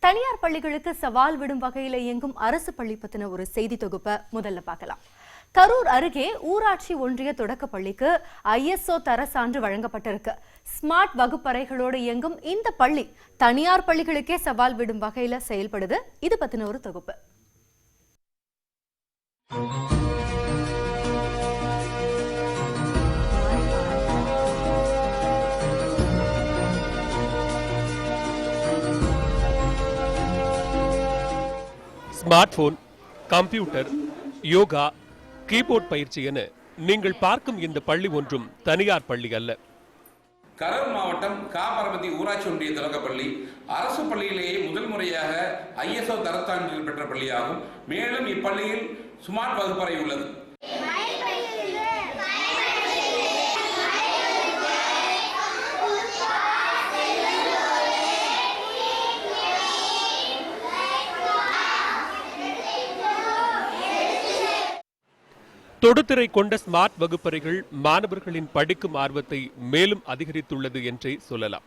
தனியார் பள்ளிகளுக்கு சவால் விடும் வகையில் இயங்கும் அரசு பள்ளி பத்தின ஒரு செய்தி தொகுப்பை முதல்ல பார்க்கலாம். கரூர் அருகே ஊராட்சி ஒன்றிய தொடக்க பள்ளிக்கு ISO தர சான்று வழங்கப்பட்டிருக்கு. ஸ்மார்ட் வகுப்பறைகளோடு இயங்கும் இந்த பள்ளி தனியார் பள்ளிகளுக்கே சவால் விடும் வகையில் செயல்படுது. இது பத்தின ஒரு தொகுப்பு. Smart phone, computer, yoga, keyboard பயிற்சி என நீங்கள் பார்க்கும் இந்த பள்ளி ஒன்றும் தனியார் பள்ளி அல்ல. கரூர் மாவட்டம் காபரபதி ஊராட்சி ஒன்றிய தொடக்கப்பள்ளி அரசு பள்ளியிலேயே முதல் முறையாக ISO தரச்சான்றிதழ் பெற்ற பள்ளியாகும். மேலும் இப்பள்ளியில் ஸ்மார்ட் வகுப்பறை உள்ளது. தொடுதிரை கொண்ட ஸ்மார்ட் வகுப்பறைகள் மாணவர்களின் படிக்கும் ஆர்வத்தை மேலும் அதிகரித்துள்ளது என்றே சொல்லலாம்.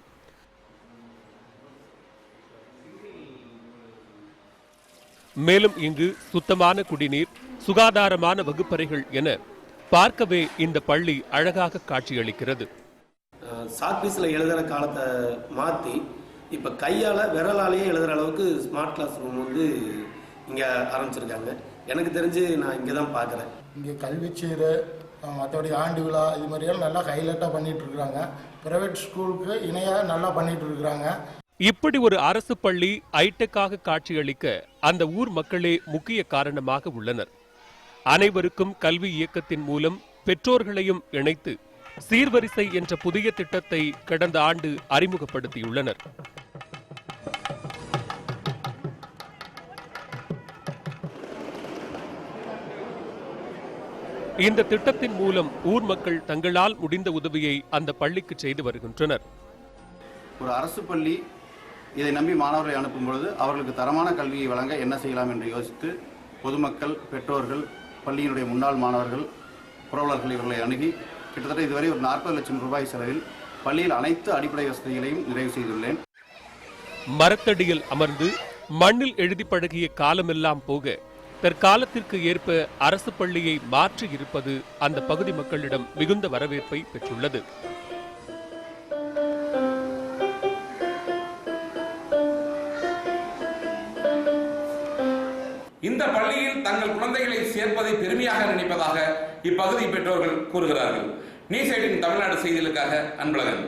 மேலும் இங்கு சுத்தமான குடிநீர், சுகாதாரமான வகுப்பறைகள் என பார்க்கவே இந்த பள்ளி அழகாக காட்சியளிக்கிறது. சாக்பீஸில் எழுதுகிற காலத்தை மாற்றி இப்போ கையால் விரலாலேயே எழுதுகிற அளவுக்கு ஸ்மார்ட் கிளாஸ் ரூம் வந்து இங்கே ஆரம்பிச்சிருக்காங்க. எனக்கு தெரிஞ்சு நான் இங்கே தான் பார்க்குறேன். இங்கே கல்விச்சீர், மற்றபடி ஆண்டு விழா இது மாதிரியெல்லாம் நல்லா ஹைலைட்டாக பண்ணிட்டு இருக்கிறாங்க. பிரைவேட் ஸ்கூலுக்கு இணையாக நல்லா பண்ணிட்டு இருக்கிறாங்க. இப்படி ஒரு அரசு பள்ளி ஹைடெக்காக காட்சியளிக்க அந்த ஊர் மக்களே முக்கிய காரணமாக உள்ளனர். அனைவருக்கும் கல்வி இயக்கத்தின் மூலம் பெற்றோர்களையும் இணைத்து சீர்வரிசை என்ற புதிய திட்டத்தை கடந்த ஆண்டு அறிமுகப்படுத்தியுள்ளனர். இந்த திட்டத்தின் மூலம் ஊர் மக்கள் தங்களால் முடிந்த உதவியை அந்த பள்ளிக்கு செய்து வருகின்றனர். ஒரு அரசு பள்ளி இதை நம்பி மாணவர்களை அனுப்பும் பொழுது அவர்களுக்கு தரமான கல்வியை வழங்க என்ன செய்யலாம் என்று யோசித்து பொதுமக்கள், பெற்றோர்கள், பள்ளியினுடைய முன்னாள் மாணவர்கள், புரவலர்கள் இவர்களை அணுகி கிட்டத்தட்ட இதுவரை ஒரு 40 லட்சம் ரூபாய் செலவில் பள்ளியில் அனைத்து அடிப்படை வசதிகளையும் நிறைவு செய்துள்ளேன். மரத்தடியில் அமர்ந்து மண்ணில் எழுதி பழகிய காலமெல்லாம் போக தற்காலத்திற்கு ஏற்ப அரசு பள்ளியை மாற்றி இருப்பது அந்த பகுதி மக்களிடம் மிகுந்த வரவேற்பை பெற்றுள்ளது. இந்த பள்ளியில் தங்கள் குழந்தைகளை சேர்ப்பதை பெருமையாக நினைப்பதாக இப்பகுதி பெற்றோர்கள் கூறுகிறார்கள். நியூஸ் 18 தமிழ்நாடு செய்திகளுக்காக அன்பழகன்.